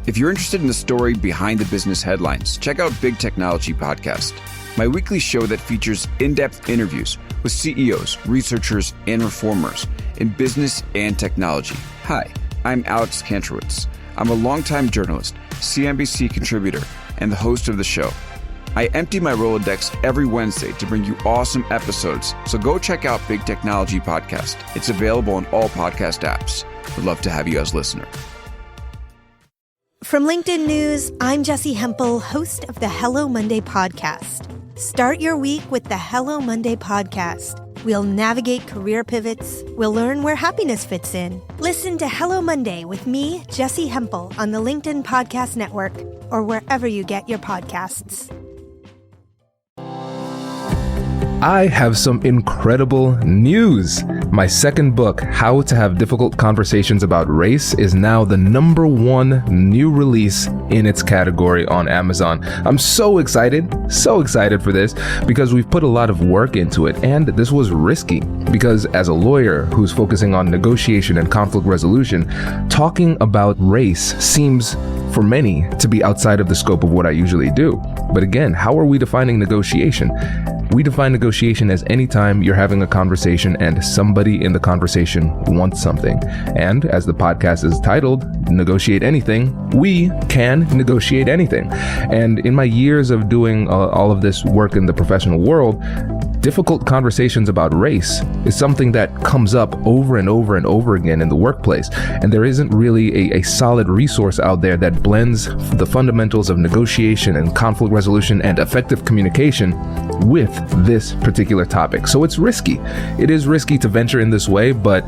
If you're interested in the story behind the business headlines, check out Big Technology Podcast, my weekly show that features in-depth interviews with CEOs, researchers, and reformers in business and technology. Hi, I'm Alex Kantrowitz. I'm a longtime journalist, CNBC contributor, and the host of the show. I empty my Rolodex every Wednesday to bring you awesome episodes, so go check out Big Technology Podcast. It's available on all podcast apps. Would love to have you as a listener. From LinkedIn News, I'm Jessie Hempel, host of the Hello Monday podcast. Start your week with the Hello Monday podcast. We'll navigate career pivots. We'll learn where happiness fits in. Listen to Hello Monday with me, Jessie Hempel, on the LinkedIn Podcast Network or wherever you get your podcasts. I have some incredible news. My second book, How to Have Difficult Conversations About Race, is now the #1 new release in its category on Amazon. I'm so excited for this because we've put a lot of work into it, and this was risky because as a lawyer who's focusing on negotiation and conflict resolution, talking about race seems for many to be outside of the scope of what I usually do. But again, how are we defining negotiation? We define negotiation as any time you're having a conversation and somebody in the conversation wants something. And as the podcast is titled, Negotiate Anything, we can negotiate anything. And in my years of doing all of this work in the professional world, difficult conversations about race is something that comes up over and over and over again in the workplace. And there isn't really a solid resource out there that blends the fundamentals of negotiation and conflict resolution and effective communication with this particular topic. So it's risky. It is risky to venture in this way, but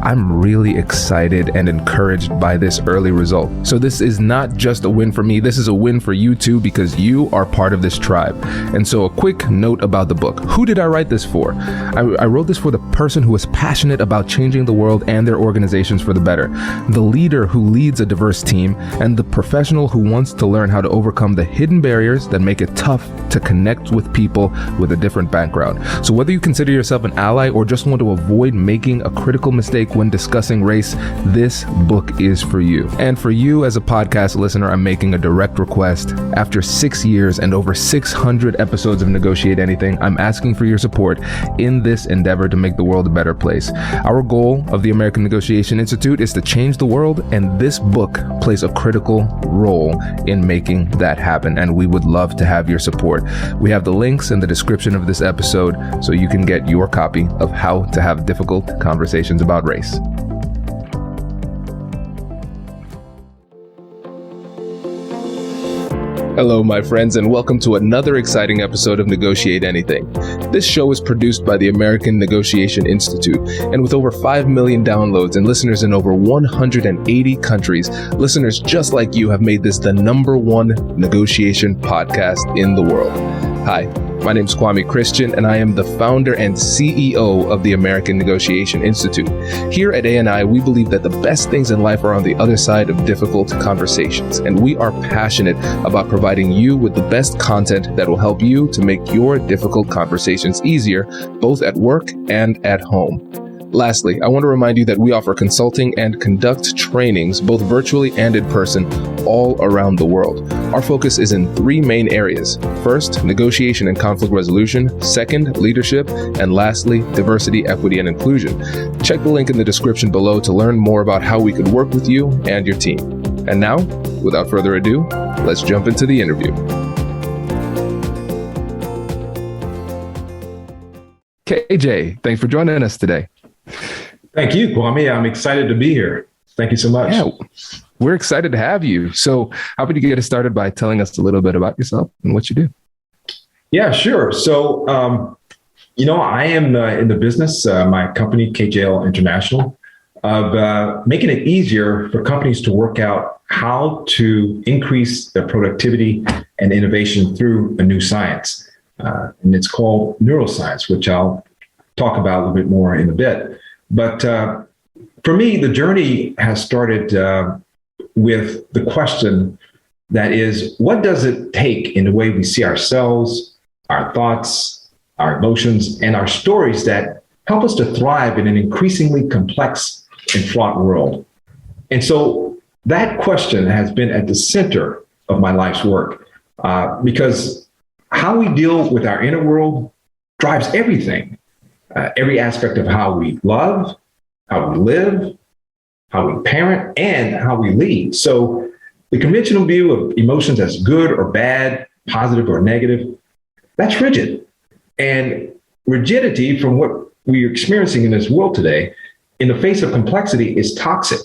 I'm really excited and encouraged by this early result. So this is not just a win for me, this is a win for you too, because you are part of this tribe. And so a quick note about the book. Who did I write this for? I wrote this for the person who is passionate about changing the world and their organizations for the better, the leader who leads a diverse team, and the professional who wants to learn how to overcome the hidden barriers that make it tough to connect with people with a different background. So whether you consider yourself an ally or just want to avoid making a critical mistake when discussing race, this book is for you. And for you as a podcast listener, I'm making a direct request. After 6 years and over 600 episodes of Negotiate Anything, I'm asking for your support in this endeavor to make the world a better place. Our goal of the American Negotiation Institute is to change the world, and this book plays a critical role in making that happen, and we would love to have your support. We have the links in the description of this episode so you can get your copy of How to Have Difficult Conversations About Race. Hello, my friends, and welcome to another exciting episode of Negotiate Anything. This show is produced by the American Negotiation Institute, and with over 5 million downloads and listeners in over 180 countries, listeners just like you have made this the #1 negotiation podcast in the world. Hi, my name is Kwame Christian, and I am the founder and CEO of the American Negotiation Institute. Here at ANI, we believe that the best things in life are on the other side of difficult conversations, and we are passionate about providing you with the best content that will help you to make your difficult conversations easier, both at work and at home. Lastly, I want to remind you that we offer consulting and conduct trainings, both virtually and in person, all around the world. Our focus is in 3 main areas. First, negotiation and conflict resolution. Second, leadership. And lastly, diversity, equity, and inclusion. Check the link in the description below to learn more about how we could work with you and your team. And now, without further ado, let's jump into the interview. KJ, thanks for joining us today. Thank you, Kwame. I'm excited to be here. Thank you so much. Yeah, we're excited to have you. So how about you get us started by telling us a little bit about yourself and what you do? Yeah, sure. So, I am in the business, my company, KJL International, of making it easier for companies to work out how to increase their productivity and innovation through a new science. And it's called neuroscience, which I'll talk about a little bit more in a bit. But for me, the journey has started with the question that is, what does it take in the way we see ourselves, our thoughts, our emotions, and our stories that help us to thrive in an increasingly complex and fraught world? And so that question has been at the center of my life's work, because how we deal with our inner world drives everything, every aspect of how we love, how we live, how we parent, and how we lead. So the conventional view of emotions as good or bad, positive or negative, that's rigid. And rigidity, from what we're experiencing in this world today, in the face of complexity, is toxic.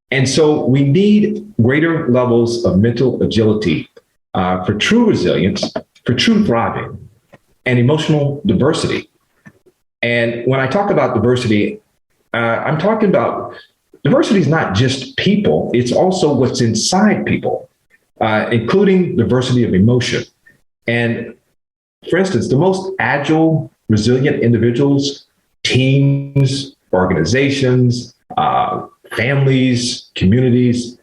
And so we need greater levels of mental agility for true resilience, for true thriving, and emotional diversity. And when I talk about diversity, I'm talking about diversity is not just people, it's also what's inside people, including diversity of emotion. And for instance, the most agile, resilient individuals, teams, organizations, families, communities,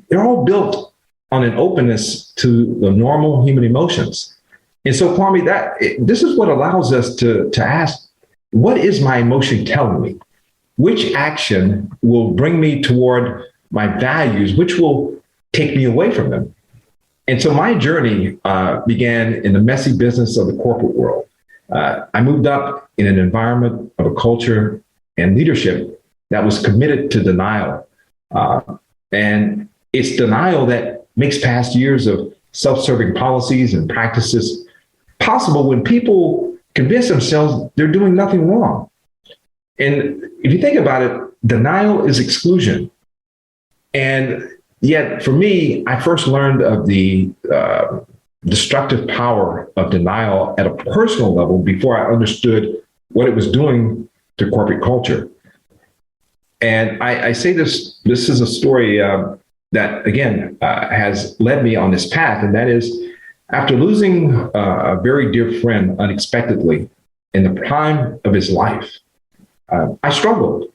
they're all built on an openness to the normal human emotions. And so, Kwame, this is what allows us to ask, what is my emotion telling me? Which action will bring me toward my values? Which will take me away from them? And so my journey began in the messy business of the corporate world. I moved up in an environment of a culture and leadership that was committed to denial. And it's denial that makes past years of self-serving policies and practices possible when people convince themselves they're doing nothing wrong. And if you think about it, denial is exclusion. And yet, for me, I first learned of the destructive power of denial at a personal level before I understood what it was doing to corporate culture. And I say this is a story that, again, has led me on this path. And that is, after losing a very dear friend unexpectedly in the prime of his life, I struggled.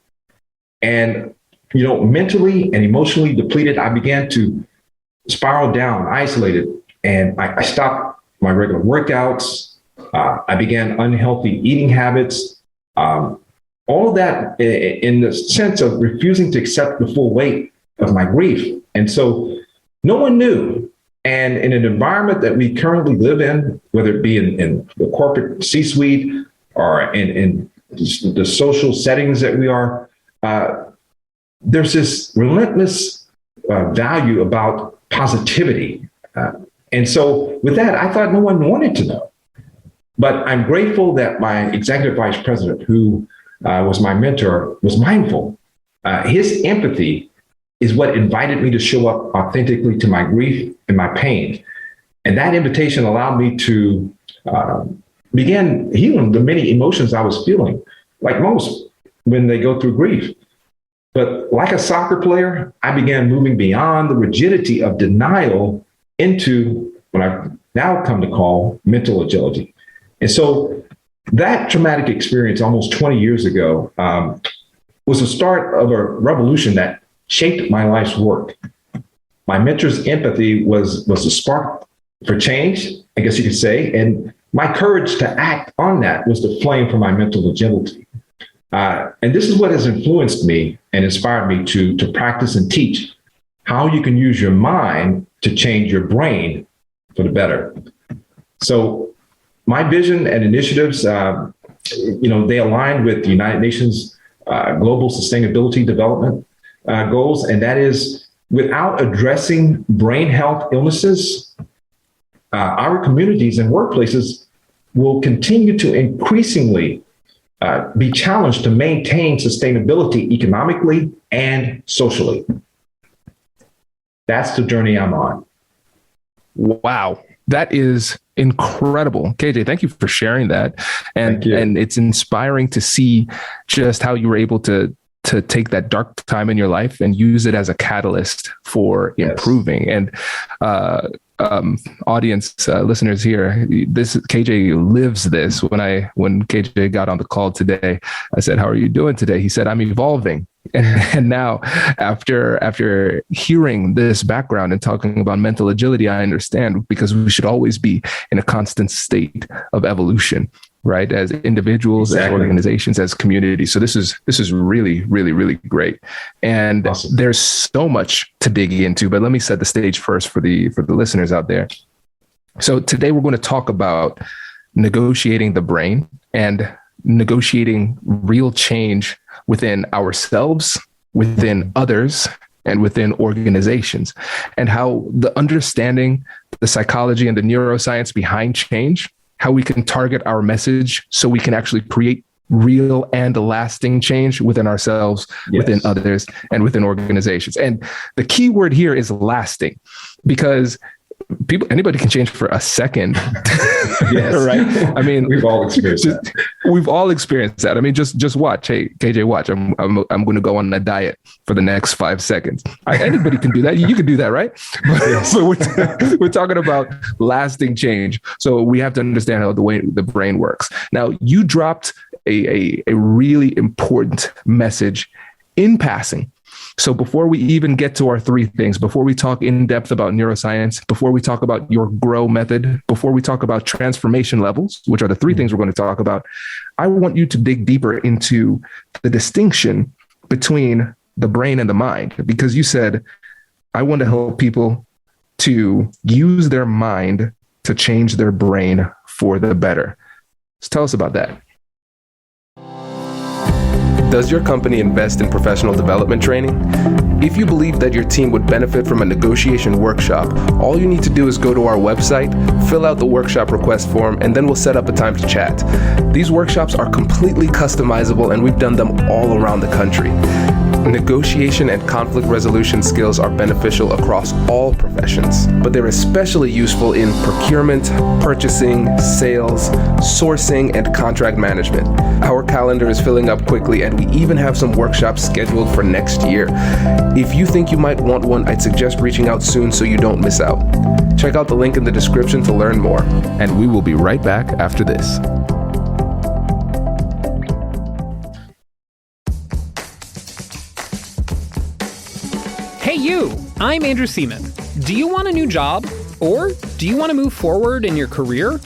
And, mentally and emotionally depleted, I began to spiral down, isolated, and I stopped my regular workouts. I began unhealthy eating habits. All of that in the sense of refusing to accept the full weight of my grief. And so no one knew. And in an environment that we currently live in, whether it be in the corporate C-suite or in the social settings that we are, there's this relentless value about positivity. And so with that, I thought no one wanted to know. But I'm grateful that my executive vice president, who was my mentor, was mindful. His empathy is what invited me to show up authentically to my grief and my pain. And that invitation allowed me to begin healing the many emotions I was feeling, like most when they go through grief. But like a soccer player, I began moving beyond the rigidity of denial into what I've now come to call mental agility. And so that traumatic experience almost 20 years ago was the start of a revolution that shaped my life's work. My mentor's empathy was the spark for change, I guess you could say, and my courage to act on that was the flame for my mental agility. And this is what has influenced me and inspired me to practice and teach how you can use your mind to change your brain for the better. So my vision and initiatives, they align with the United Nations Global Sustainability Development goals, and that is, without addressing brain health illnesses, our communities and workplaces will continue to increasingly be challenged to maintain sustainability economically and socially. That's the journey I'm on. Wow. That is incredible. KJ, thank you for sharing that. And it's inspiring to see just how you were able to take that dark time in your life and use it as a catalyst for improving. And audience listeners here, this KJ lives this. When KJ got on the call today, I said, "How are you doing today?" He said, "I'm evolving." And now, after hearing this background and talking about mental agility, I understand, because we should always be in a constant state of evolution. right? As individuals, as organizations, as communities. So this is really, really, really great. And awesome. There's so much to dig into, but let me set the stage first for the listeners out there. So today we're going to talk about negotiating the brain and negotiating real change within ourselves, within others, and within organizations, and how the understanding the psychology and the neuroscience behind change, how we can target our message so we can actually create real and lasting change within ourselves, within others, and within organizations. And the key word here is lasting, because anybody can change for a second. Right? I mean, we've all experienced that. We've all experienced that. I mean, just watch. Hey, KJ, watch. I'm going to go on a diet for the next 5 seconds. Anybody can do that. You can do that, right? So we're talking about lasting change. So we have to understand how the way the brain works. Now, you dropped a really important message in passing. So before we even get to our 3 things, before we talk in depth about neuroscience, before we talk about your GROW method, before we talk about transformation levels, which are the 3 things we're going to talk about, I want you to dig deeper into the distinction between the brain and the mind, because you said, I want to help people to use their mind to change their brain for the better. So tell us about that. Does your company invest in professional development training? If you believe that your team would benefit from a negotiation workshop, all you need to do is go to our website, fill out the workshop request form, and then we'll set up a time to chat. These workshops are completely customizable, and we've done them all around the country. Negotiation and conflict resolution skills are beneficial across all professions, but they're especially useful in procurement, purchasing, sales, sourcing, and contract management. Our calendar is filling up quickly, and we even have some workshops scheduled for next year. If you think you might want one, I'd suggest reaching out soon so you don't miss out. Check out the link in the description to learn more, and we will be right back after this. Hey you, I'm Andrew Seaman. Do you want a new job? Or do you want to move forward in your career?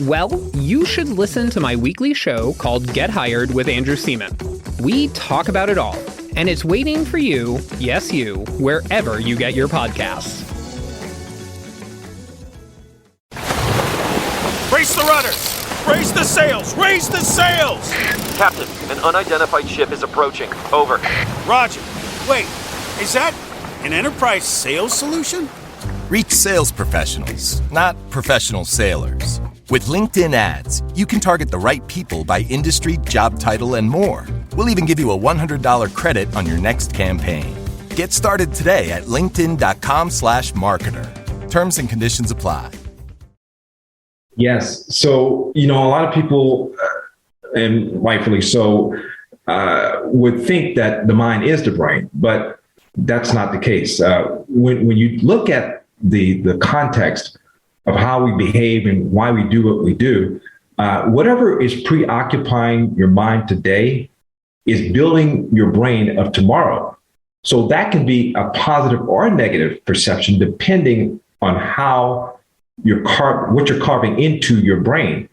Well, you should listen to my weekly show called Get Hired with Andrew Seaman. We talk about it all, and it's waiting for you, yes you, wherever you get your podcasts. Brace the rudders! Raise the sails! Raise the sails! Captain, an unidentified ship is approaching. Over. Roger. Wait, is that an enterprise sales solution? Reach sales professionals, not professional sailors. With LinkedIn ads, you can target the right people by industry, job title, and more. We'll even give you a $100 credit on your next campaign. Get started today at linkedin.com/marketer. Terms and conditions apply. Yes. So, a lot of people, and rightfully so, would think that the mind is the brain, but that's not the case. When you look at the context of how we behave and why we do what we do, whatever is preoccupying your mind today is building your brain of tomorrow. So that can be a positive or a negative perception depending on how what you're carving into your brain.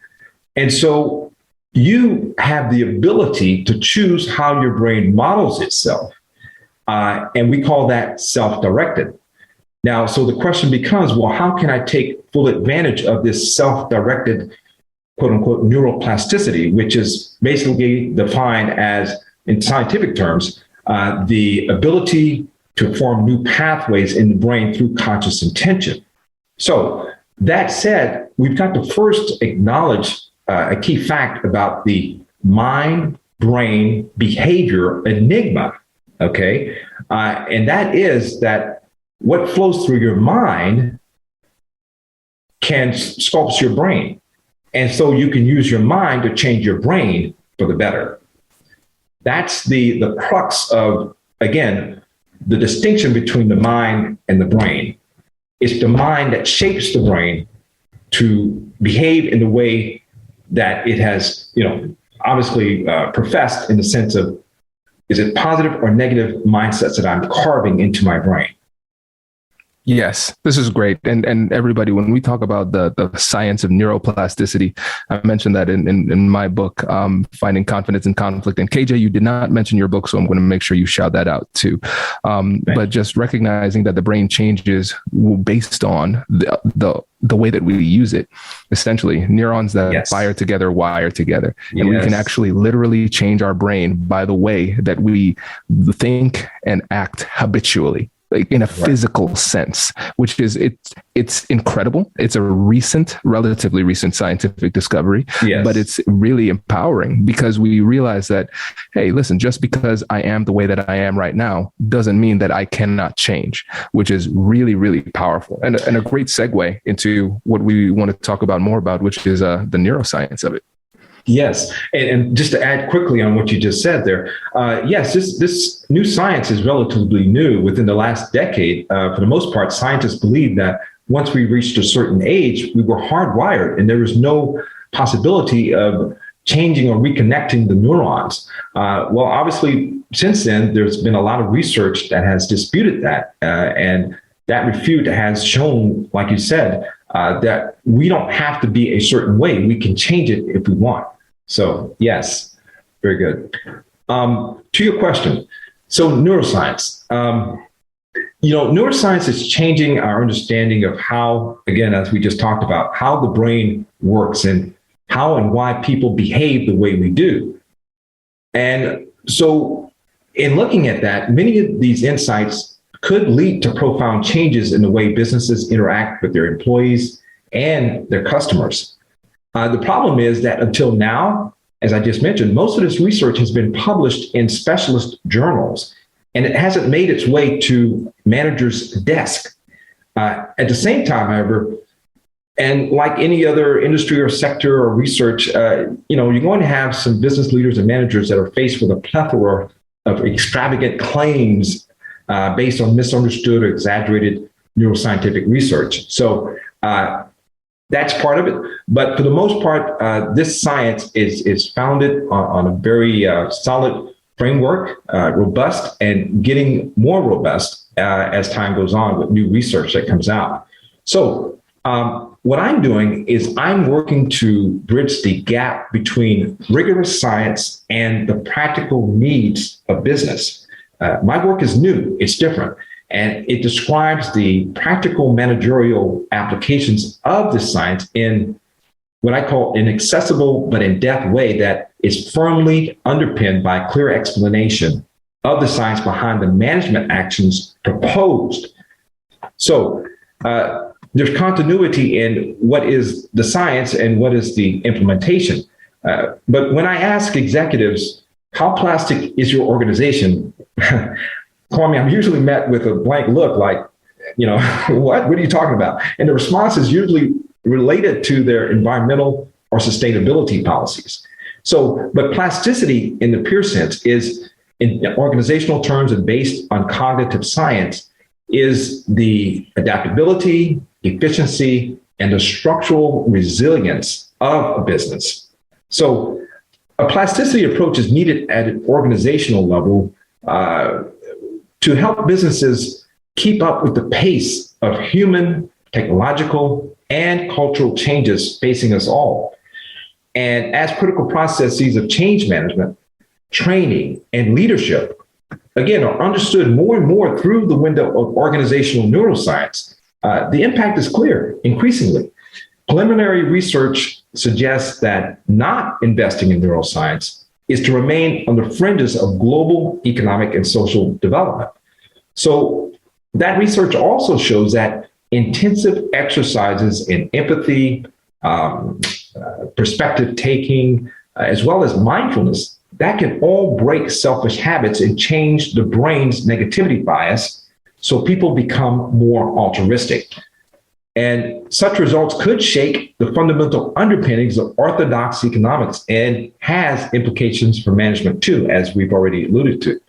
And so you have the ability to choose how your brain models itself. And we call that self-directed. Now, so the question becomes, well, how can I take full advantage of this self-directed, quote unquote, neuroplasticity, which is basically defined as, in scientific terms, the ability to form new pathways in the brain through conscious intention. So that said, we've got to first acknowledge a key fact about the mind-brain behavior enigma, okay? And that is that what flows through your mind can sculpt your brain. And so you can use your mind to change your brain for the better. That's the crux of, again, the distinction between the mind and the brain. It's the mind that shapes the brain to behave in the way that it has, obviously professed, in the sense of, is it positive or negative mindsets that I'm carving into my brain? Yes, this is great. And everybody, when we talk about the science of neuroplasticity, I mentioned that in my book, Finding Confidence in Conflict. And KJ, you did not mention your book, so I'm going to make sure you shout that out too. But just recognizing that the brain changes based on the way that we use it. Essentially, neurons that fire together wire together. And we can actually literally change our brain by the way that we think and act habitually, like in a physical sense, which is it's incredible. It's a relatively recent scientific discovery, but it's really empowering because we realize that, hey, listen, just because I am the way that I am right now doesn't mean that I cannot change, which is really, really powerful and a great segue into what we want to talk about more about, which is the neuroscience of it. Yes. And just to add quickly on what you just said there, yes, this new science is relatively new. Within the last decade, for the most part, scientists believe that once we reached a certain age, we were hardwired and there was no possibility of changing or reconnecting the neurons. Well, obviously, since then, there's been a lot of research that has disputed that. And that refute has shown, like you said, that we don't have to be a certain way. We can change it if we want. So, yes, very good. To your question, so neuroscience. Neuroscience is changing our understanding of how, again, as we just talked about, how the brain works and how and why people behave the way we do. And so in looking at that, many of these insights could lead to profound changes in the way businesses interact with their employees and their customers. The problem is that until now, as I just mentioned, most of this research has been published in specialist journals, and it hasn't made its way to managers' desk. At the same time, however, and like any other industry or sector or research, you're going to have some business leaders and managers that are faced with a plethora of extravagant claims based on misunderstood or exaggerated neuroscientific research. So that's part of it. But for the most part, this science is founded on a very solid framework, robust, and getting more robust as time goes on with new research that comes out. So what I'm doing is I'm working to bridge the gap between rigorous science and the practical needs of business. My work is new, it's different, and it describes the practical managerial applications of this science in what I call an accessible but in-depth way that is firmly underpinned by clear explanation of the science behind the management actions proposed. So there's continuity in what is the science and what is the implementation. But when I ask executives, how plastic is your organization? Kwame, I'm usually met with a blank look like, what are you talking about? And the response is usually related to their environmental or sustainability policies. So, but plasticity in the pure sense is, in organizational terms and based on cognitive science, is the adaptability, efficiency, and the structural resilience of a business. So a plasticity approach is needed at an organizational level to help businesses keep up with the pace of human, technological, and cultural changes facing us all. And as critical processes of change management, training, and leadership, again, are understood more and more through the window of organizational neuroscience, the impact is clear increasingly. Preliminary research suggests that not investing in neuroscience is to remain on the fringes of global economic and social development. So that research also shows that intensive exercises in empathy, perspective taking, as well as mindfulness, that can all break selfish habits and change the brain's negativity bias so people become more altruistic. And such results could shake the fundamental underpinnings of orthodox economics and has implications for management too, as we've already alluded to.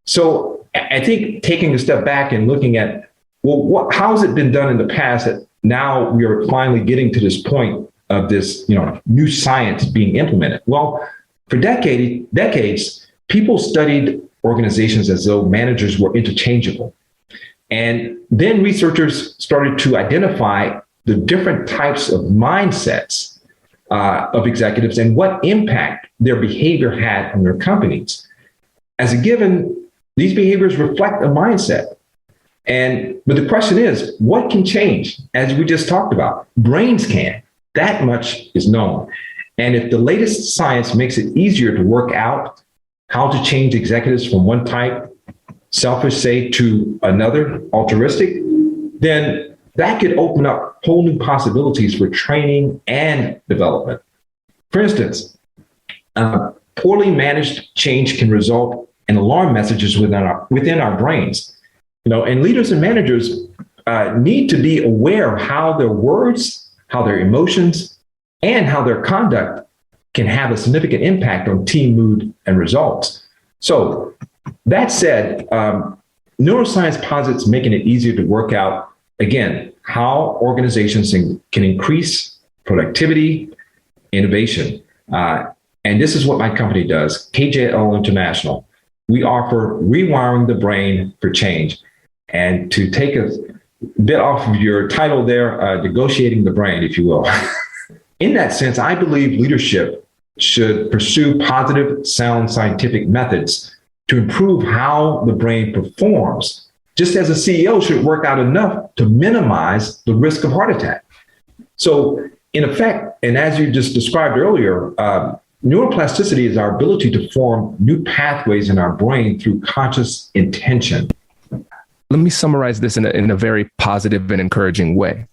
So I think taking a step back and looking at, well, how has it been done in the past that now we are finally getting to this point of this, new science being implemented? Well, for decades, people studied organizations as though managers were interchangeable. And then researchers started to identify the different types of mindsets of executives and what impact their behavior had on their companies. As a given, these behaviors reflect a mindset. But the question is, what can change? As we just talked about, brains can. That much is known. And if the latest science makes it easier to work out how to change executives from one type, selfish, say, to another, altruistic, then that could open up whole new possibilities for training and development. For instance, poorly managed change can result in alarm messages within our brains. And leaders and managers need to be aware of how their words, how their emotions, and how their conduct can have a significant impact on team mood and results. So that said, neuroscience posits making it easier to work out, again, how organizations can increase productivity, innovation. And this is what my company does, KJL International. We offer rewiring the brain for change. And to take a bit off of your title there, negotiating the brain, if you will. In that sense, I believe leadership should pursue positive, sound scientific methods to improve how the brain performs, just as a CEO should work out enough to minimize the risk of heart attack. So in effect, and as you just described earlier, neuroplasticity is our ability to form new pathways in our brain through conscious intention. Let me summarize this in a very positive and encouraging way.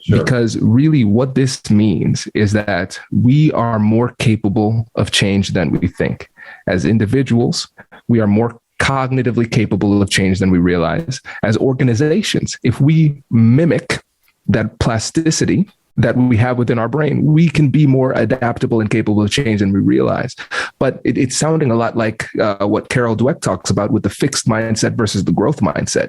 Sure. Because really what this means is that we are more capable of change than we think. As individuals, we are more cognitively capable of change than we realize. As organizations, if we mimic that plasticity that we have within our brain, we can be more adaptable and capable of change than we realize. But it's sounding a lot like what Carol Dweck talks about with the fixed mindset versus the growth mindset.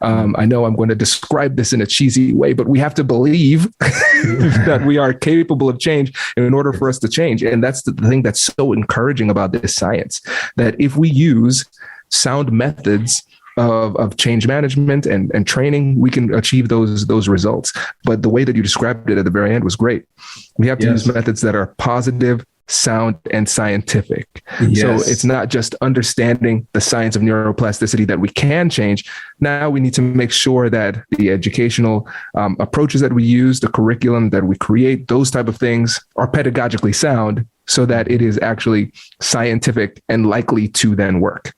I know I'm going to describe this in a cheesy way, but we have to believe that we are capable of change in order for us to change. And that's the thing that's so encouraging about this science, that if we use sound methods of change management and training, we can achieve those results. But the way that you described it at the very end was great. We have to use methods that are positive, sound, and scientific. Yes. So it's not just understanding the science of neuroplasticity that we can change. Now we need to make sure that the educational approaches that we use, the curriculum that we create, those type of things are pedagogically sound so that it is actually scientific and likely to then work.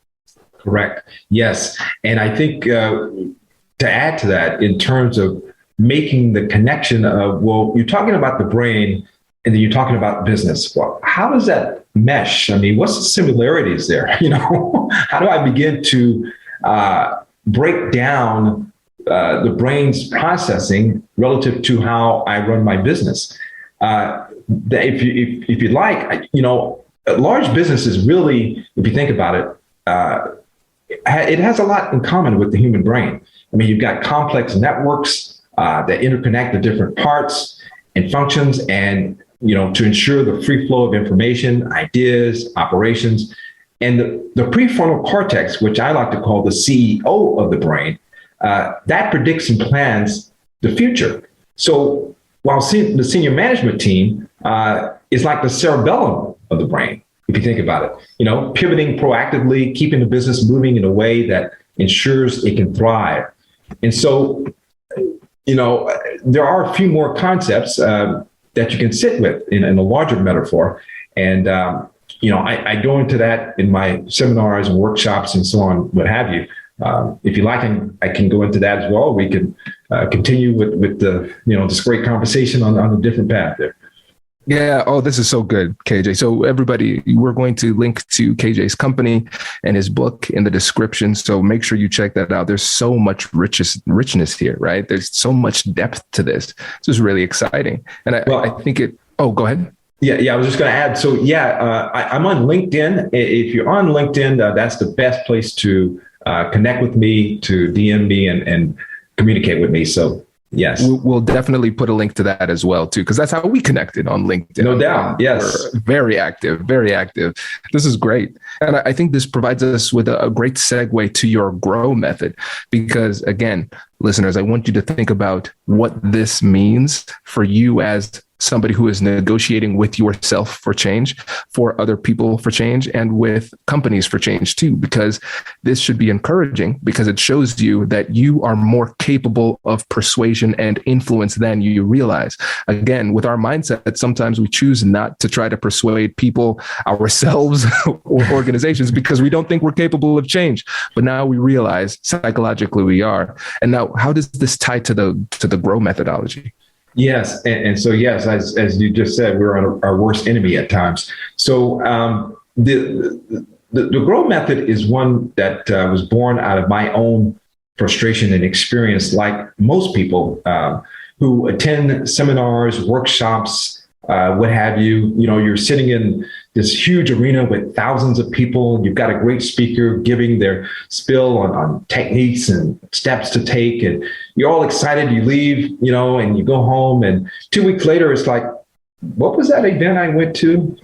Correct. Yes. And I think to add to that, in terms of making the connection of, well, you're talking about the brain and then you're talking about business. Well, how does that mesh? I mean, what's the similarities there? How do I begin to break down the brain's processing relative to how I run my business? If you like, large businesses really, if you think about it, it has a lot in common with the human brain. I mean, you've got complex networks that interconnect the different parts and functions, and to ensure the free flow of information, ideas, operations, and the prefrontal cortex, which I like to call the CEO of the brain, that predicts and plans the future. So while the senior management team is like the cerebellum of the brain, if you think about it, pivoting proactively, keeping the business moving in a way that ensures it can thrive. And so, there are a few more concepts that you can sit with in a larger metaphor. And, I go into that in my seminars and workshops and so on, what have you. If you like, I can go into that as well. We can continue with the, this great conversation on a different path there. Yeah. Oh, this is so good, KJ. So everybody, we're going to link to KJ's company and his book in the description. So make sure you check that out. There's so much richness here, right? There's so much depth to this. This is really exciting. And I think go ahead. Yeah. I was just going to add. So I'm on LinkedIn. If you're on LinkedIn, that's the best place to connect with me, to DM me and communicate with me. So Yes. We'll definitely put a link to that as well, too, because that's how we connected on LinkedIn. No doubt. Yes. We're very active, very active. This is great. And I think this provides us with a great segue to your GROW method, because again, listeners, I want you to think about what this means for you as somebody who is negotiating with yourself for change, for other people for change, and with companies for change too, because this should be encouraging, because it shows you that you are more capable of persuasion and influence than you realize. Again, with our mindset, sometimes we choose not to try to persuade people, ourselves, or organizations because we don't think we're capable of change. But now we realize psychologically we are. And now, how does this tie to the GROW methodology? Yes. And so, yes, as you just said, we're our worst enemy at times. So the GROW method is one that was born out of my own frustration and experience, like most people who attend seminars, workshops, what have you. You know, you're sitting in this huge arena with thousands of people. You've got a great speaker giving their spill on techniques and steps to take. And you're all excited. You leave, you know, and you go home. And 2 weeks later, it's like, what was that event I went to?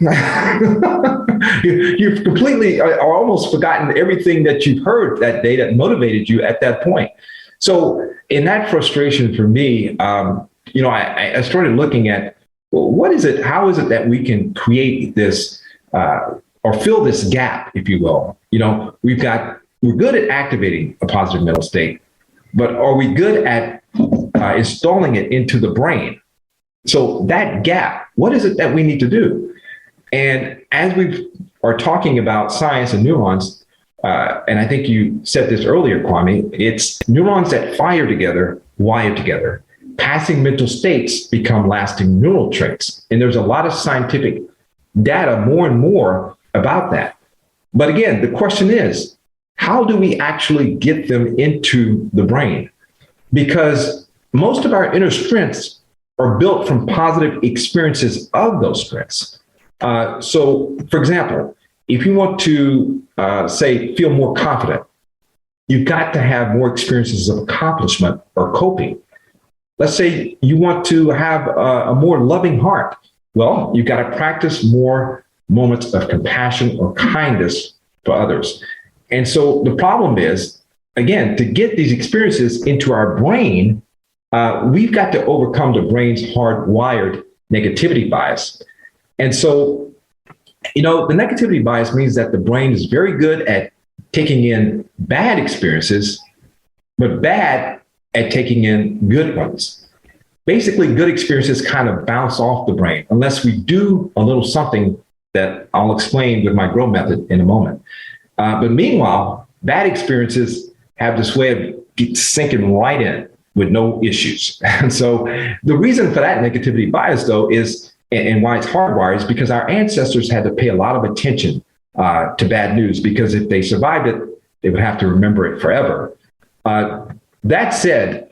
You've completely or almost forgotten everything that you've heard that day that motivated you at that point. So in that frustration for me, you know, I started looking at, well, what is it? How is it that we can create this or fill this gap, if you will? You know, we're good at activating a positive mental state, but are we good at installing it into the brain? So that gap, what is it that we need to do? And as we are talking about science and neurons, and I think you said this earlier, Kwame, it's neurons that fire together, wire together. Passing mental states become lasting neural traits. And there's a lot of scientific data more and more about that. But again, the question is, how do we actually get them into the brain? Because most of our inner strengths are built from positive experiences of those strengths. So, for example, if you want to, say, feel more confident, you've got to have more experiences of accomplishment or coping. Let's say you want to have a more loving heart. Well, you've got to practice more moments of compassion or kindness for others. And so the problem is, again, to get these experiences into our brain, we've got to overcome the brain's hardwired negativity bias. And so, you know, the negativity bias means that the brain is very good at taking in bad experiences, but bad at taking in good ones. Basically, good experiences kind of bounce off the brain unless we do a little something that I'll explain with my GROW method in a moment. But meanwhile, bad experiences have this way of sinking right in with no issues. And so the reason for that negativity bias, though, is, and why it's hardwired, is because our ancestors had to pay a lot of attention to bad news, because if they survived it, they would have to remember it forever. That said,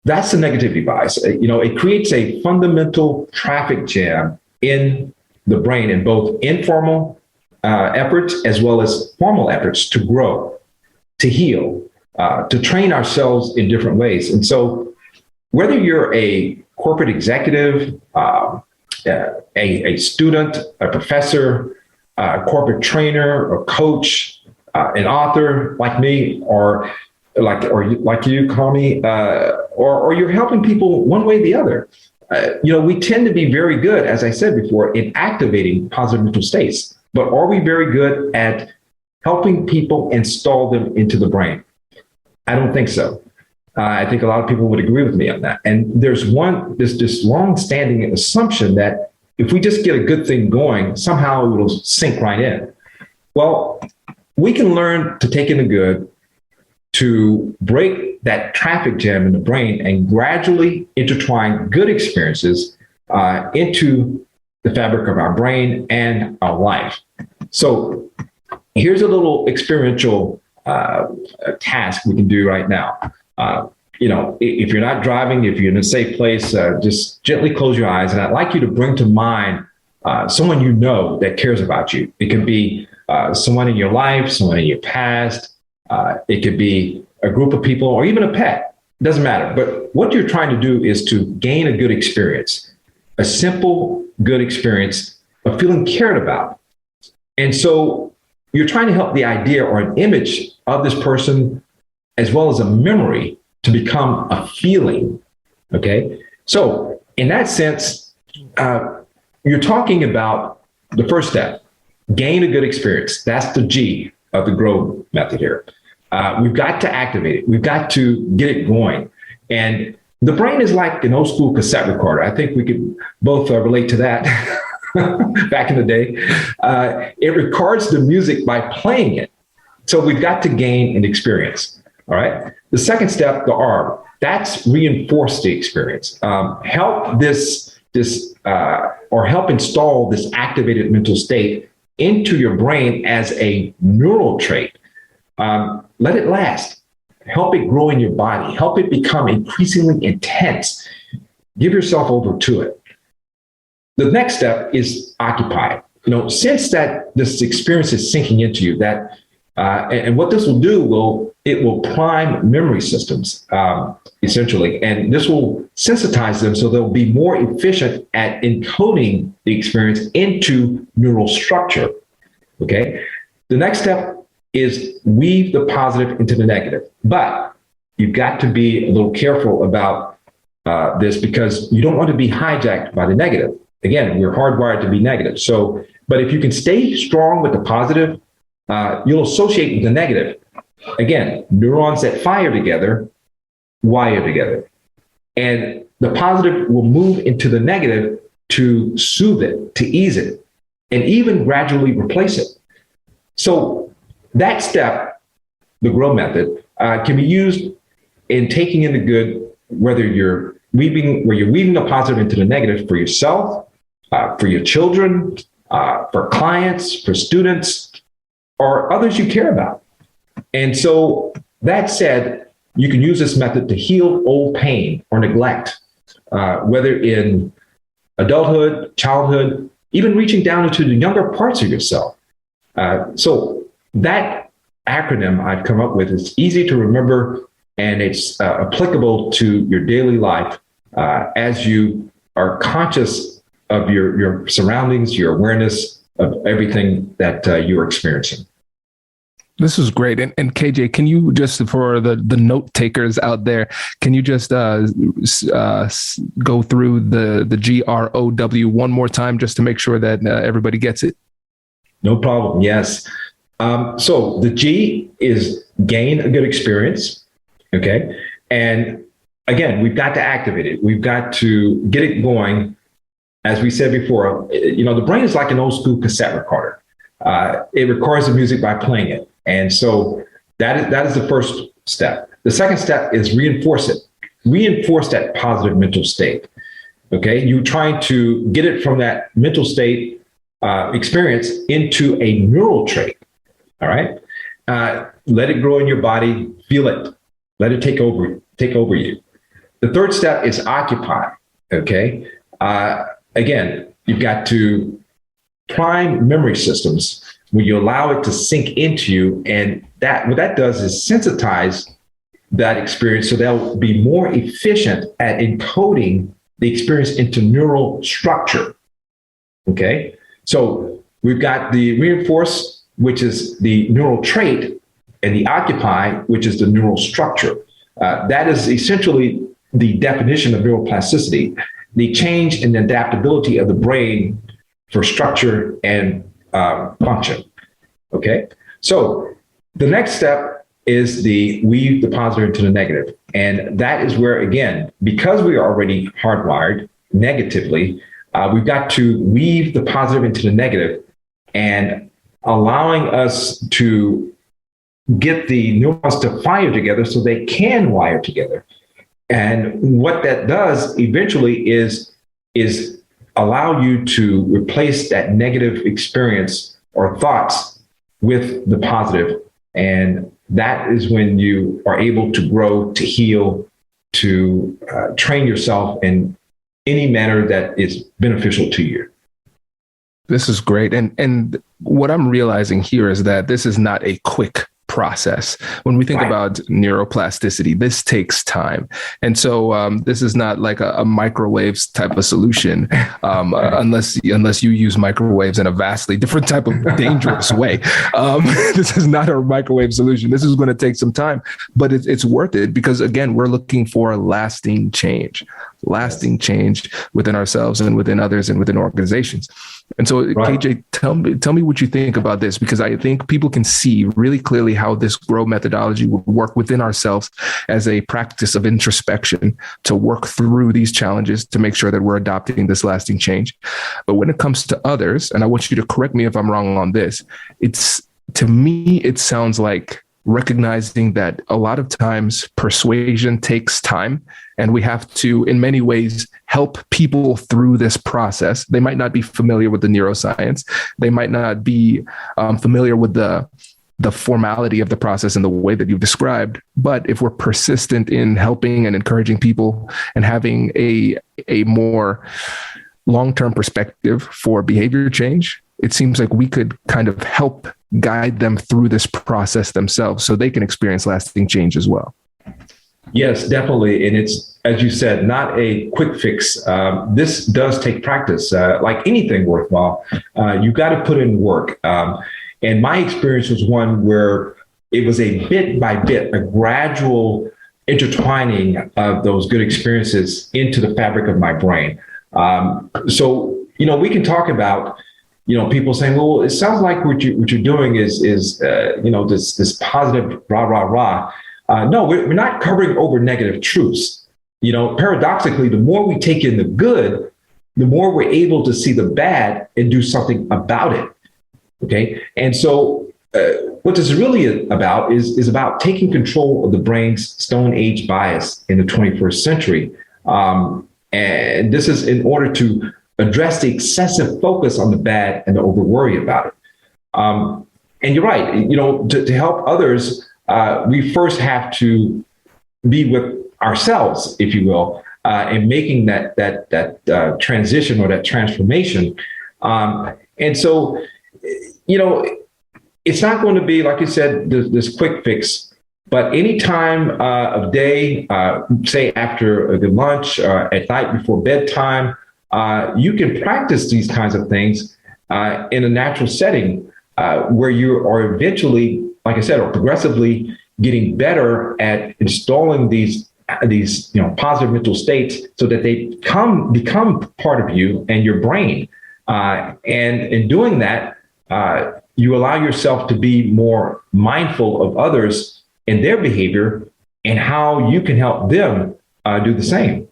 that's the negativity bias. You know, it creates a fundamental traffic jam in the brain in both informal efforts as well as formal efforts to grow, to heal, to train ourselves in different ways. And so whether you're a corporate executive, a student, a professor, a corporate trainer, a coach, an author like me, or like you, Kwame, or you're helping people one way or the other. You know, we tend to be very good, as I said before, in activating positive mental states, but are we very good at helping people install them into the brain? I don't think so. I think a lot of people would agree with me on that. And there's this long-standing assumption that if we just get a good thing going, somehow it'll sink right in. Well, we can learn to take in the good, to break that traffic jam in the brain and gradually intertwine good experiences into the fabric of our brain and our life. So here's a little experiential task we can do right now. You know, if you're not driving, if you're in a safe place, just gently close your eyes. And I'd like you to bring to mind someone you know that cares about you. It could be someone in your life, someone in your past. It could be a group of people or even a pet. Doesn't matter. But what you're trying to do is to gain a good experience, a simple, good experience of feeling cared about. And so you're trying to help the idea or an image of this person, as well as a memory, to become a feeling. Okay. So in that sense, you're talking about the first step, gain a good experience. That's the G of the GROW method here. We've got to activate it. We've got to get it going. And the brain is like an old school cassette recorder. I think we could both relate to that back in the day. It records the music by playing it. So we've got to gain an experience. All right. The second step, the R, that's reinforce the experience. Help help install this activated mental state into your brain as a neural trait. Let it last. Help it grow in your body. Help it become increasingly intense. Give yourself over to it. The next step is occupy. Since that this experience is sinking into you, and what this will do it will prime memory systems, essentially, and this will sensitize them so they'll be more efficient at encoding the experience into neural structure. Okay. The next step is weave the positive into the negative, but you've got to be a little careful about this because you don't want to be hijacked by the negative. Again, we're hardwired to be negative. But if you can stay strong with the positive, you'll associate with the negative. Again, neurons that fire together, wire together. And the positive will move into the negative to soothe it, to ease it, and even gradually replace it. So that step, the GROW method, can be used in taking in the good, where you're weaving the positive into the negative for yourself, for your children, for clients, for students, or others you care about. And so that said, you can use this method to heal old pain or neglect, whether in adulthood, childhood, even reaching down into the younger parts of yourself. So that acronym I've come up with is easy to remember, and it's applicable to your daily life as you are conscious of your surroundings, your awareness of everything that you're experiencing. This is great. And KJ, can you just, for the note takers out there, can you just go through the GROW one more time just to make sure that everybody gets it? No problem. Yes. So the G is gain a good experience. Okay. And again, we've got to activate it. We've got to get it going. As we said before, the brain is like an old school cassette recorder. It records the music by playing it. And so that is the first step. The second step is reinforce it. Reinforce that positive mental state. Okay. You're trying to get it from that mental state experience into a neural trait. All right. Let it grow in your body. Feel it. Let it take over you. The third step is occupy. Okay. Again, you've got to prime memory systems when you allow it to sink into you. And what that does is sensitize that experience so they'll be more efficient at encoding the experience into neural structure. Okay. So we've got the reinforce, which is the neural trait, and the occupy, which is the neural structure. That is essentially the definition of neuroplasticity, the change in the adaptability of the brain for structure and function. Okay. So the next step is the weave the positive into the negative. And that is where, again, because we are already hardwired negatively, we've got to weave the positive into the negative and allowing us to get the neurons to fire together so they can wire together. And what that does eventually is allow you to replace that negative experience or thoughts with the positive. And that is when you are able to grow, to heal, to train yourself in any manner that is beneficial to you. This is great. And what I'm realizing here is that this is not a quick process. When we think about neuroplasticity, this takes time. And so this is not like a microwaves type of solution, unless you use microwaves in a vastly different type of dangerous way. This is not a microwave solution. This is going to take some time, but it's worth it because, again, we're looking for lasting change within ourselves and within others and within organizations. And so, KJ, tell me what you think about this, because I think people can see really clearly how this GROW methodology would work within ourselves as a practice of introspection to work through these challenges to make sure that we're adopting this lasting change. But when it comes to others, and I want you to correct me if I'm wrong on this, to me, it sounds like recognizing that a lot of times persuasion takes time, and we have to, in many ways, help people through this process. They might not be familiar with the neuroscience. They might not be familiar with the formality of the process in the way that you've described. But if we're persistent in helping and encouraging people and having a more long-term perspective for behavior change, it seems like we could kind of help guide them through this process themselves so they can experience lasting change as well. Yes, definitely. And it's, as you said, not a quick fix. This does take practice. Like anything worthwhile, you've got to put in work. And my experience was one where it was a bit by bit, a gradual intertwining of those good experiences into the fabric of my brain. So, we can talk about, people saying, well, it sounds like what you're doing is this positive rah, rah, rah. No, we're not covering over negative truths. Paradoxically, the more we take in the good, the more we're able to see the bad and do something about it. Okay. And so what this is really about is about taking control of the brain's Stone Age bias in the 21st century. And this is in order to address the excessive focus on the bad and the over worry about it. And you're right, to help others, we first have to be with ourselves, if you will, in making that transition or that transformation. And so, it's not going to be, like you said, this quick fix, but any time of day, say after the lunch, at night before bedtime, you can practice these kinds of things in a natural setting where you are eventually, like I said, or progressively getting better at installing these positive mental states so that they become part of you and your brain. And in doing that, you allow yourself to be more mindful of others and their behavior and how you can help them do the same.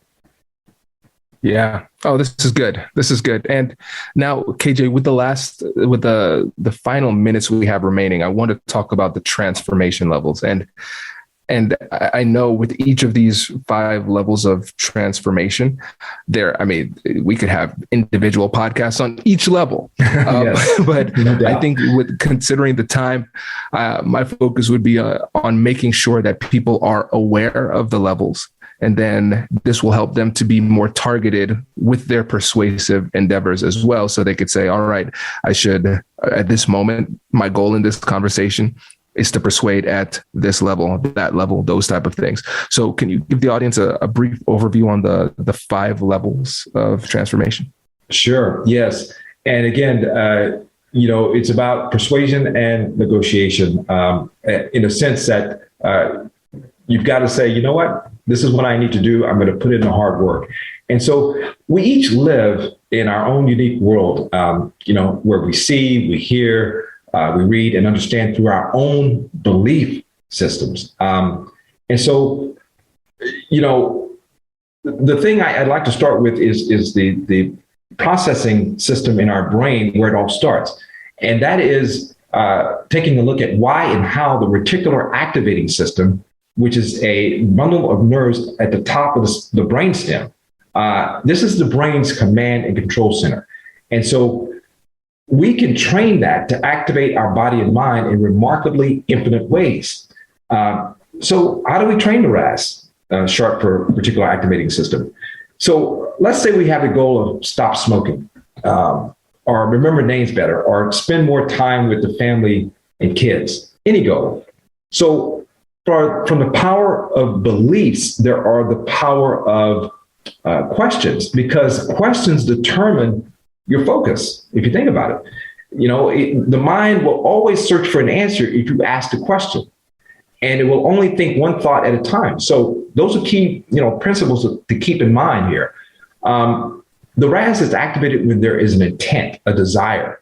Yeah. Oh, this is good. This is good. And now, KJ, with the final minutes we have remaining, I want to talk about the transformation levels. And I know with each of these 5 levels of transformation, we could have individual podcasts on each level. But no I think with considering the time, my focus would be on making sure that people are aware of the levels. And then this will help them to be more targeted with their persuasive endeavors as well. So they could say, all right, I should, at this moment, my goal in this conversation is to persuade at this level, that level, those type of things. So can you give the audience a brief overview on the 5 levels of transformation? Sure. Yes. And again, it's about persuasion and negotiation in a sense that you've got to say, you know what? This is what I need to do. I'm going to put in the hard work. And so we each live in our own unique world, where we see, we hear, we read and understand through our own belief systems. And so, the thing I'd like to start with is the processing system in our brain where it all starts. And that is taking a look at why and how the reticular activating system, which is a bundle of nerves at the top of the brainstem. This is the brain's command and control center. And so we can train that to activate our body and mind in remarkably infinite ways. So how do we train the RAS, short for reticular activating system? So let's say we have the goal of stop smoking, or remember names better, or spend more time with the family and kids, any goal. So from the power of beliefs, there are the power of questions, because questions determine your focus. If you think about it, the mind will always search for an answer if you ask the question, and it will only think one thought at a time. So those are key, principles to keep in mind here. The RAS is activated when there is an intent, a desire.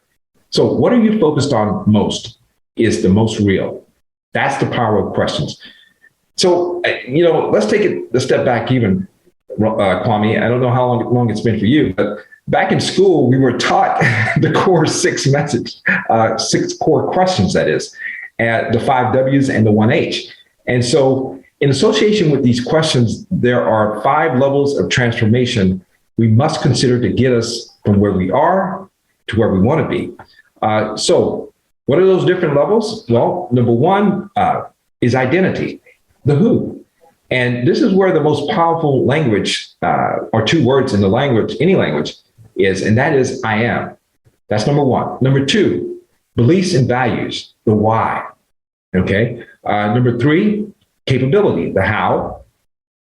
So what are you focused on most is the most real. That's the power of questions. So, let's take it a step back even, Kwame. I don't know how long it's been for you, but back in school, we were taught the core six core questions, that is, the 5 W's and the 1 H. And so in association with these questions, there are 5 levels of transformation we must consider to get us from where we are to where we want to be. So what are those different levels? Well, number 1 is identity, the who. And this is where the most powerful language, or 2 words in the language, any language, is, and that is I am. That's number 1. Number 2, beliefs and values, the why. Okay. Number 3, capability, the how.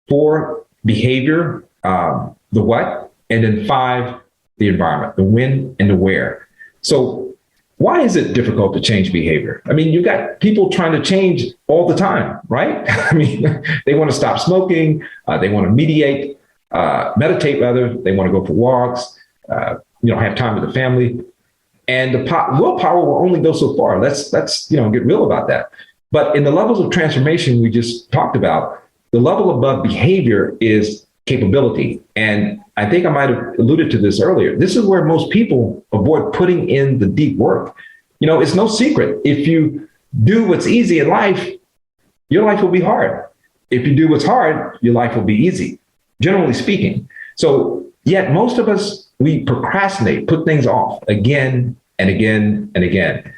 4, behavior, the what. And then 5, the environment, the when and the where. So why is it difficult to change behavior? I mean, you've got people trying to change all the time, right? I mean, they want to stop smoking. They want to meditate rather. They want to go for walks, have time with the family. And the willpower will only go so far. Let's get real about that. But in the levels of transformation we just talked about, the level above behavior is capability. And I think I might have alluded to this earlier. This is where most people avoid putting in the deep work. It's no secret. If you do what's easy in life, your life will be hard. If you do what's hard, your life will be easy, generally speaking. So yet most of us, we procrastinate, put things off again and again and again.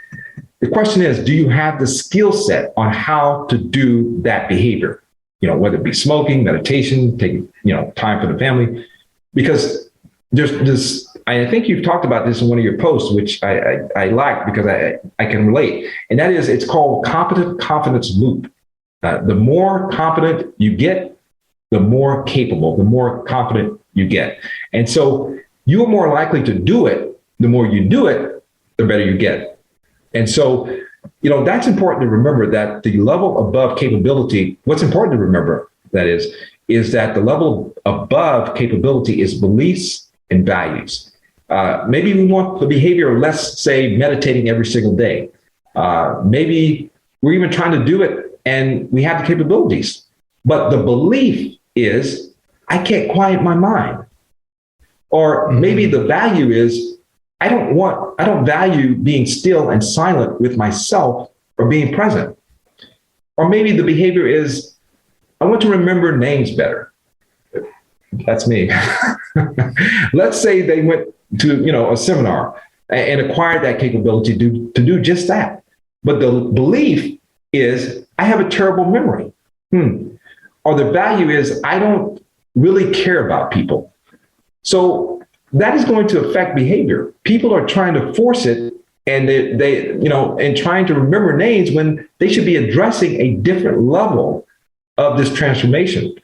The question is, do you have the skill set on how to do that behavior? Whether it be smoking, meditation, taking, time for the family, because there's this, I think you've talked about this in one of your posts, which I like because I can relate. And that is, it's called competent confidence loop. The more competent you get, the more capable, the more confident you get. And so you are more likely to do it. The more you do it, the better you get. And so, that's important to remember, that the level above capability, what's important to remember, that is that the level above capability is beliefs and values. Maybe we want the behavior, let's say meditating every single day. Maybe we're even trying to do it and we have the capabilities, but the belief is, I can't quiet my mind. Or maybe the value is, I don't value being still and silent with myself or being present. Or maybe the behavior is, I want to remember names better. That's me. Let's say they went to, a seminar and acquired that capability to do just that. But the belief is, I have a terrible memory. Or the value is, I don't really care about people. So that is going to affect behavior. People are trying to force it, and and trying to remember names when they should be addressing a different level of this transformation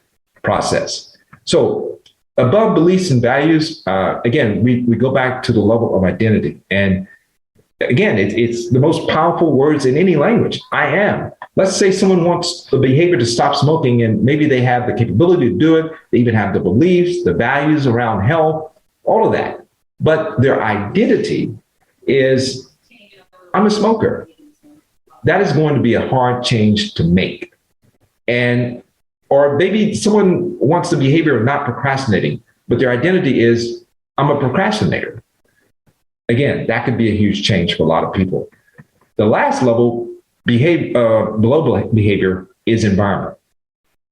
process. So above beliefs and values, again, we go back to the level of identity. And again, it's the most powerful words in any language. I am. Let's say someone wants the behavior to stop smoking, and maybe they have the capability to do it. They even have the beliefs, the values around health, all of that. But their identity is, I'm a smoker. That is going to be a hard change to make. Or maybe someone wants the behavior of not procrastinating, but their identity is, I'm a procrastinator. Again, that could be a huge change for a lot of people. The last level, below behavior, is environment.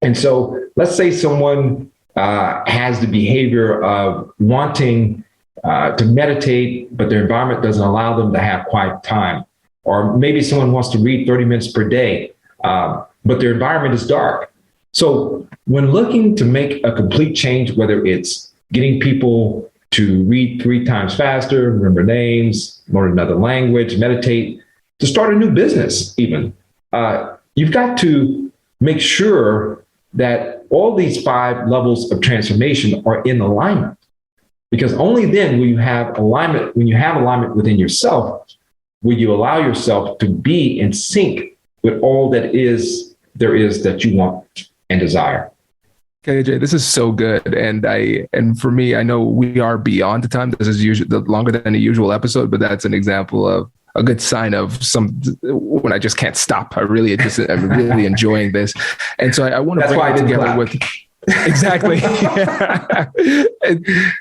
And so let's say someone has the behavior of wanting to meditate, but their environment doesn't allow them to have quiet time. Or maybe someone wants to read 30 minutes per day, but their environment is dark. So when looking to make a complete change, whether it's getting people to read 3 times faster, remember names, learn another language, meditate, to start a new business even, you've got to make sure that all these 5 levels of transformation are in alignment. Because only then will you have alignment, when you have alignment within yourself, will you allow yourself to be in sync with all there is that you want and desire. KJ, this is so good. And for me, I know we are beyond the time. This is usually longer than a usual episode, but that's an example of a good sign of when I just can't stop. I'm really enjoying this. And so I want to bring it together with exactly.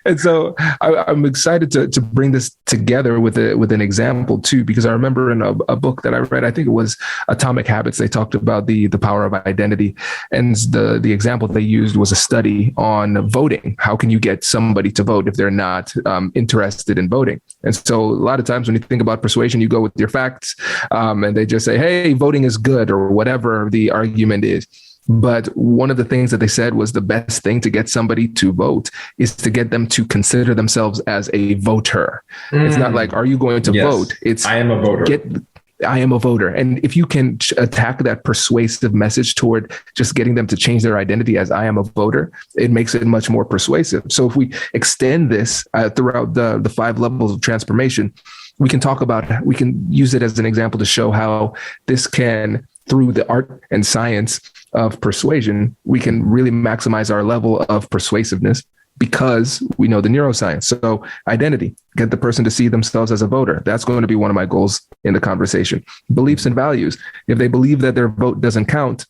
and so I'm excited to bring this together with an example too, because I remember in a book that I read, I think it was Atomic Habits, they talked about the power of identity, and the example they used was a study on voting. How can you get somebody to vote if they're not interested in voting? And so a lot of times when you think about persuasion, you go with your facts, and they just say, hey, voting is good, or whatever the argument is. But one of the things that they said was the best thing to get somebody to vote is to get them to consider themselves as a voter. It's not like, are you going to vote? It's I am a voter. I am a voter. And if you can attack that persuasive message toward just getting them to change their identity as I am a voter, it makes it much more persuasive. So if we extend this throughout the 5 levels of transformation, we can use it as an example to show how this can, through the art and science of persuasion, we can really maximize our level of persuasiveness because we know the neuroscience. So identity, get the person to see themselves as a voter. That's going to be one of my goals in the conversation. Beliefs and values. If they believe that their vote doesn't count,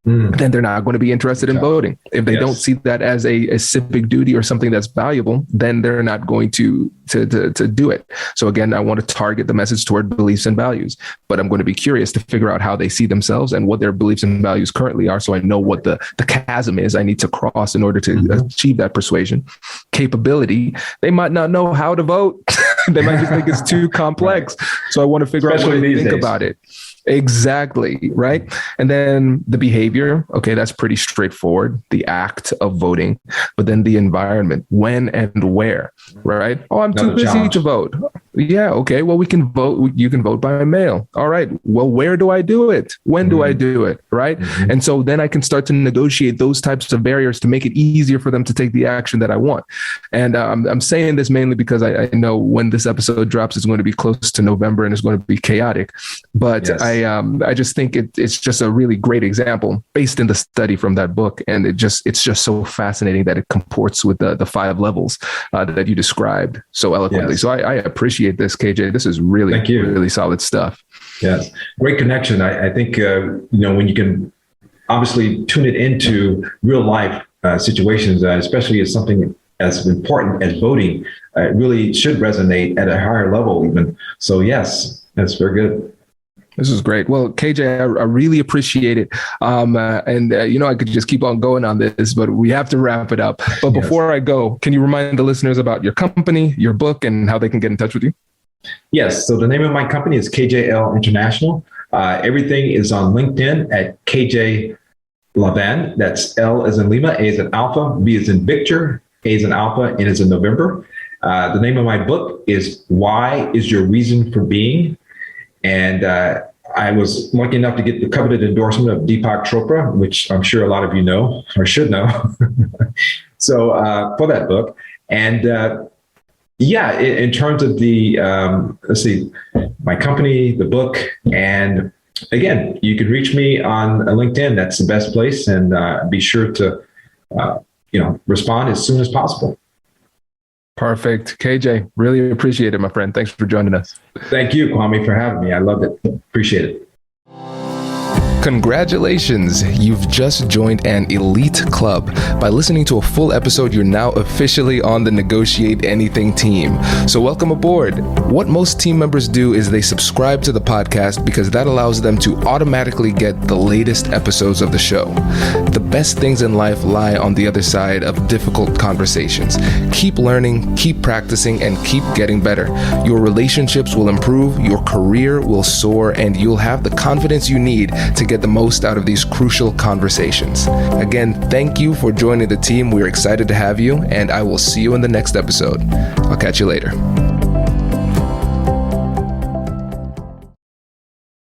then they're not going to be interested in voting. If they don't see that as a civic duty or something that's valuable, then they're not going to do it. So again, I want to target the message toward beliefs and values, but I'm going to be curious to figure out how they see themselves and what their beliefs and values currently are. So I know what the chasm is I need to cross in order to achieve that persuasion. Capability, they might not know how to vote. They might just think it's too complex. So I want to figure out what they think about it. Exactly. Right. And then the behavior. Okay. That's pretty straightforward. The act of voting, but then the environment, when and where, right? Oh, I'm too busy to vote. Yeah. Okay. Well, we can vote. You can vote by mail. All right. Well, where do I do it? When do I do it? Right. And so then I can start to negotiate those types of barriers to make it easier for them to take the action that I want. And I'm saying this mainly because I know when this episode drops, it's going to be close to November and it's going to be chaotic. But I just think it's just a really great example based in the study from that book. And it's just so fascinating that it comports with the 5 levels that you described so eloquently. So I appreciate this, KJ. This is really, really solid stuff. Yes. Great connection. I think, when you can obviously tune it into real life situations, especially as something as important as voting, it really should resonate at a higher level even. So yes, that's very good. This is great. Well, KJ, I really appreciate it. I could just keep on going on this, but we have to wrap it up. But before I go, can you remind the listeners about your company, your book, and how they can get in touch with you? Yes. So the name of my company is KJL International. Everything is on LinkedIn at KJ Lavan. That's L as in Lima, A as in Alpha, V as in Victor, A as in Alpha, N as in November. The name of my book is Why is Your Reason for Being? And I was lucky enough to get the coveted endorsement of Deepak Chopra, which I'm sure a lot of you know or should know. So for that book. And in terms of the, my company, the book, and again, you can reach me on LinkedIn. That's the best place. And be sure to, respond as soon as possible. Perfect. KJ, really appreciate it, my friend. Thanks for joining us. Thank you, Kwame, for having me. I loved it. Appreciate it. Congratulations, you've just joined an elite club. By listening to a full episode, you're now officially on the Negotiate Anything team. So welcome aboard. What most team members do is they subscribe to the podcast because that allows them to automatically get the latest episodes of the show. The best things in life lie on the other side of difficult conversations. Keep learning, keep practicing, and keep getting better. Your relationships will improve, your career will soar, and you'll have the confidence you need to get the most out of these crucial conversations. Again, thank you for joining the team. We're excited to have you, and I will see you in the next episode. I'll catch you later.